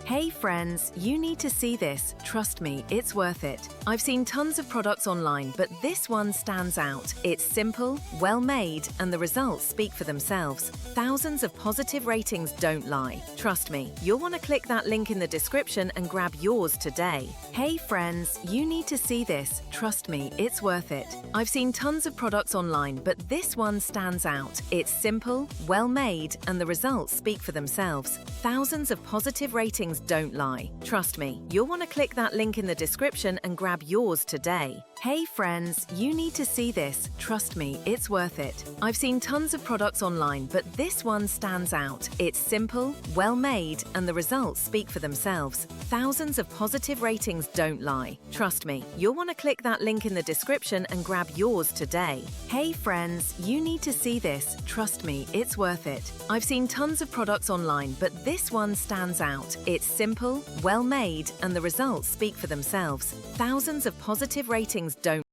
Hey friends, you need to see this. Trust me, it's worth it. I've seen tons of products online, but this one stands out. It's simple, well made, and the results speak for themselves. Thousands of positive ratings don't lie. Trust me, you'll want to click that link in the description and grab yours today. Hey friends, you need to see this. Trust me, it's worth it. I've seen tons of products online, but this one stands out. It's simple, well made, and the results speak for themselves. Thousands of positive ratings don't lie. Trust me, you'll want to click that link in the description and grab yours today. Hey friends, you need to see this. Trust me, it's worth it. I've seen tons of products online, but this one stands out. It's simple, well made, and the results speak for themselves. Thousands of positive ratings don't lie. Trust me, you'll want to click that link in the description and grab yours today. Hey friends, you need to see this. Trust me, it's worth it. I've seen tons of products online, but this one stands out. It's simple, well made, and the results speak for themselves. Thousands of positive ratings don't